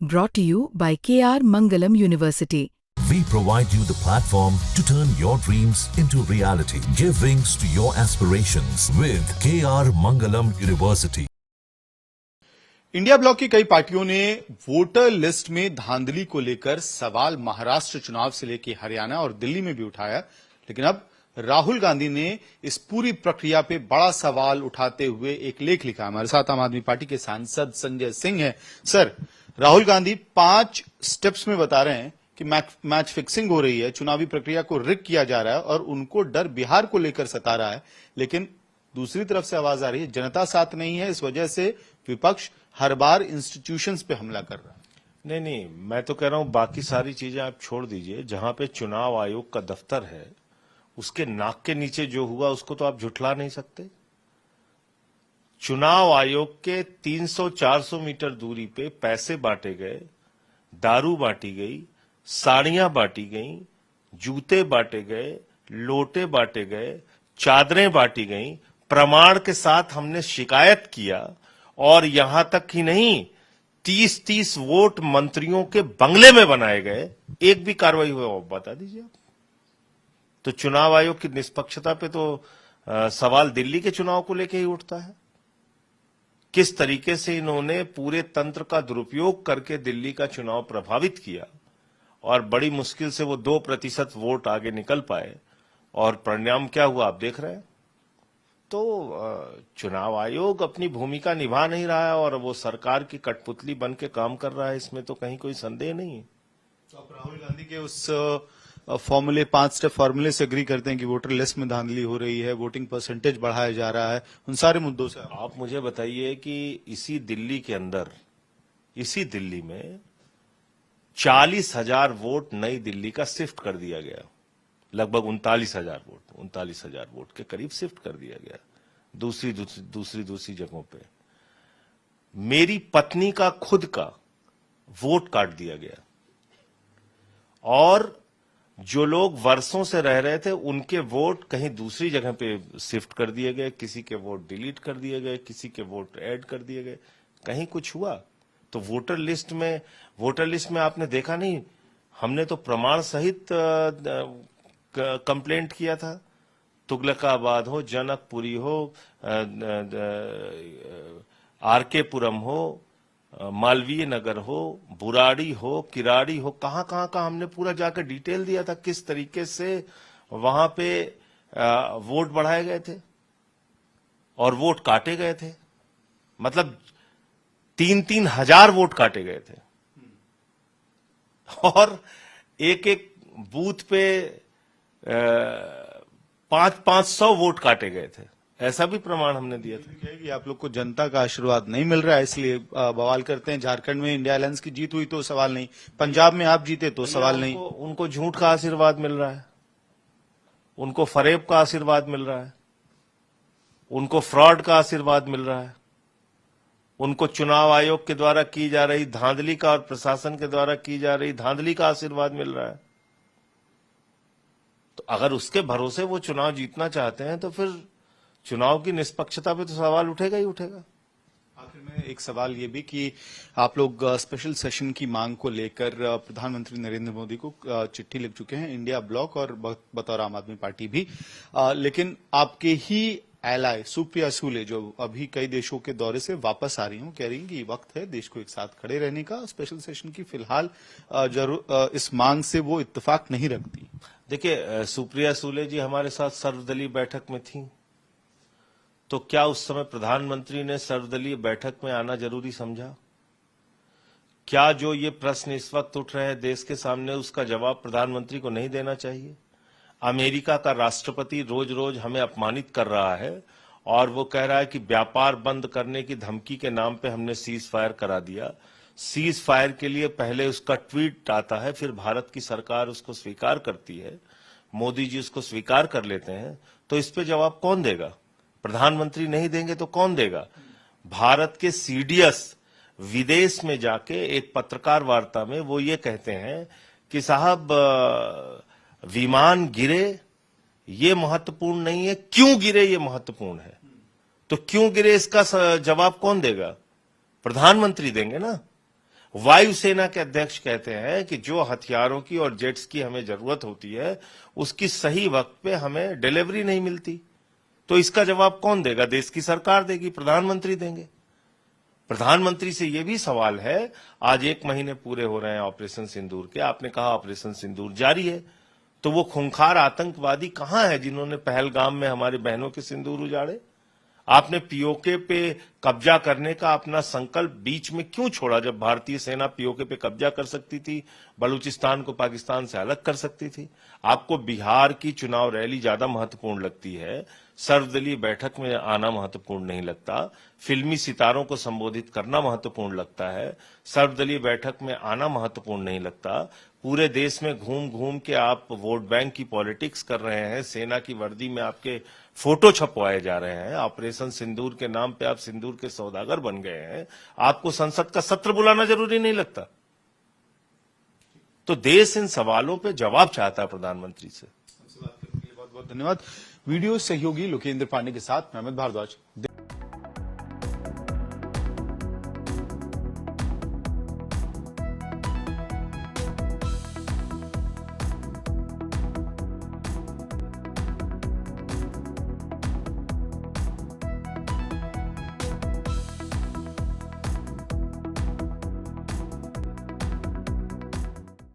Brought to you by KR Mangalam University. We provide you the platform to turn your dreams into reality. Give wings to your aspirations with KR Mangalam University. India block की कई पार्टियों ने voter list में धांधली को लेकर सवाल महाराष्ट्र चुनाव से लेकर हरियाणा और दिल्ली में भी उठाया, लेकिन अब राहुल गांधी ने इस पूरी प्रक्रिया पे बड़ा सवाल उठाते हुए एक लेख लिखा। हमारे साथ आम आदमी पार्टी के सांसद संजय सिंह हैं। सर, राहुल गांधी 5 स्टेप्स में बता रहे हैं कि मैच फिक्सिंग हो रही है, चुनावी प्रक्रिया को रिग किया जा रहा है और उनको डर बिहार को लेकर सता रहा है, लेकिन दूसरी तरफ से आवाज आ रही है जनता साथ नहीं है, इस वजह से विपक्ष हर बार इंस्टीट्यूशंस पे हमला कर रहा है। नहीं, मैं तो कह रहा हूं बाकी सारी चीजें आप छोड़ दीजिए। जहां पे चुनाव आयोग का दफ्तर है उसके नाक के नीचे जो हुआ उसको तो आप झुठला नहीं सकते। चुनाव आयोग के 300-400 मीटर दूरी पे पैसे बांटे गए, दारू बांटी गई, साड़ियां बांटी गई, जूते बांटे गए, लोटे बांटे गए, चादरें बांटी गई। प्रमाण के साथ हमने शिकायत किया और यहां तक ही नहीं 30-30 वोट मंत्रियों के बंगले में बनाए गए, एक भी कार्रवाई हुआ बता दीजिए आप। तो चुनाव आयोग की निष्पक्षता पे तो सवाल दिल्ली के चुनाव को लेकर ही उठता है। किस तरीके से इन्होंने पूरे तंत्र का दुरुपयोग करके दिल्ली का चुनाव प्रभावित किया और बड़ी मुश्किल से वो 2% वोट आगे निकल पाए और परिणाम क्या हुआ आप देख रहे हैं। तो चुनाव आयोग अपनी भूमिका निभा नहीं रहा है और वो सरकार की कठपुतली बन के काम कर रहा है, इसमें तो कहीं कोई संदेह नहीं है। तो आप राहुल गांधी के उस फॉर्मूले 5 स्टेप फॉर्मूले से एग्री करते हैं कि वोटर लिस्ट में धांधली हो रही है, वोटिंग परसेंटेज बढ़ाया जा रहा है, उन सारे मुद्दों से आप मुझे बताइए कि इसी दिल्ली के अंदर, इसी दिल्ली में 40,000 वोट नई दिल्ली का शिफ्ट कर दिया गया, लगभग 39,000 वोट के करीब शिफ्ट कर दिया गया दूसरी जगहों पे। मेरी पत्नी का खुद का वोट काट दिया गया और जो लोग वर्षों से रह रहे थे उनके वोट कहीं दूसरी जगह पे शिफ्ट कर दिए गए, किसी के वोट डिलीट कर दिए गए, किसी के वोट ऐड कर दिए गए, कहीं कुछ हुआ। तो वोटर लिस्ट में आपने देखा नहीं, हमने तो प्रमाण सहित कंप्लेंट किया था। तुगलकाबाद हो, जनकपुरी हो, आरके पुरम हो, मालवीय नगर हो, बुराड़ी हो, किराड़ी हो, कहां का हमने पूरा जाकर डिटेल दिया था किस तरीके से वहां पे वोट बढ़ाए गए थे और वोट काटे गए थे। मतलब 3-3 हजार वोट काटे गए थे और एक बूथ पे 500 वोट काटे गए थे, ऐसा भी प्रमाण हमने दिया था। कि आप लोग को जनता का आशीर्वाद नहीं मिल रहा है इसलिए बवाल करते हैं। झारखंड में इंडिया अलायंस की जीत हुई तो सवाल नहीं, पंजाब में आप जीते तो सवाल नहीं। उनको झूठ का आशीर्वाद मिल रहा है, उनको फरेब का आशीर्वाद मिल रहा है, उनको फ्रॉड का आशीर्वाद मिल रहा है, उनको चुनाव आयोग के द्वारा की जा रही धांधली का और प्रशासन के द्वारा की जा रही धांधली का आशीर्वाद मिल रहा है। तो अगर उसके भरोसे वो चुनाव जीतना चाहते हैं तो फिर चुनाव की निष्पक्षता पे तो सवाल उठेगा ही उठेगा। आखिर में एक सवाल ये भी कि आप लोग स्पेशल सेशन की मांग को लेकर प्रधानमंत्री नरेंद्र मोदी को चिट्ठी लिख चुके हैं, इंडिया ब्लॉक और बतौर आम आदमी पार्टी भी, लेकिन आपके ही एलाय सुप्रिया सूले जो अभी कई देशों के दौरे से वापस आ रही हूं, कह रही हैं कि वक्त है देश को एक साथ खड़े रहने का, स्पेशल सेशन की फिलहाल जरूर इस मांग से वो इत्तेफाक नहीं रखती। देखिए, सुप्रिया सूले जी हमारे साथ सर्वदलीय बैठक में थी, तो क्या उस समय प्रधानमंत्री ने सर्वदलीय बैठक में आना जरूरी समझा? क्या जो ये प्रश्न इस वक्त उठ रहे हैं देश के सामने, उसका जवाब प्रधानमंत्री को नहीं देना चाहिए? अमेरिका का राष्ट्रपति रोज रोज हमें अपमानित कर रहा है और वो कह रहा है कि व्यापार बंद करने की धमकी के नाम पे हमने सीज फायर करा दिया। सीज फायर के लिए पहले उसका ट्वीट आता है, फिर भारत की सरकार उसको स्वीकार करती है, मोदी जी उसको स्वीकार कर लेते हैं, तो इस पे जवाब कौन देगा? प्रधानमंत्री नहीं देंगे तो कौन देगा? भारत के सीडीएस विदेश में जाके एक पत्रकार वार्ता में वो ये कहते हैं कि साहब विमान गिरे ये महत्वपूर्ण नहीं है, क्यों गिरे ये महत्वपूर्ण है। तो क्यों गिरे इसका जवाब कौन देगा? प्रधानमंत्री देंगे ना। वायुसेना के अध्यक्ष कहते हैं कि जो हथियारों की और जेट्स की हमें जरूरत होती है उसकी सही वक्त पे हमें डिलीवरी नहीं मिलती। तो इसका जवाब कौन देगा? देश की सरकार देगी, प्रधानमंत्री देंगे। प्रधानमंत्री से यह भी सवाल है, आज 1 महीने पूरे हो रहे हैं ऑपरेशन सिंदूर के, आपने कहा ऑपरेशन सिंदूर जारी है, तो वो खूंखार आतंकवादी कहां है जिन्होंने पहलगाम में हमारी बहनों के सिंदूर उजाड़े? आपने पीओके पे कब्जा करने का अपना संकल्प बीच में क्यों छोड़ा, जब भारतीय सेना पीओके पे कब्जा कर सकती थी, बलूचिस्तान को पाकिस्तान से अलग कर सकती थी? आपको बिहार की चुनाव रैली ज्यादा महत्वपूर्ण लगती है, सर्वदलीय बैठक में आना महत्वपूर्ण नहीं लगता, फिल्मी सितारों को संबोधित करना महत्वपूर्ण लगता है, सर्वदलीय बैठक में आना महत्वपूर्ण नहीं लगता। पूरे देश में घूम घूम के आप वोट बैंक की पॉलिटिक्स कर रहे हैं, सेना की वर्दी में आपके फोटो छपवाए जा रहे हैं, ऑपरेशन सिंदूर के नाम पे आप सिंदूर के सौदागर बन गए हैं, आपको संसद का सत्र बुलाना जरूरी नहीं लगता। तो देश इन सवालों पे जवाब चाहता है प्रधानमंत्री से। बहुत बहुत धन्यवाद। वीडियो सहयोगी लोकेंद्र पांडे के साथ मैं अमित भारद्वाज।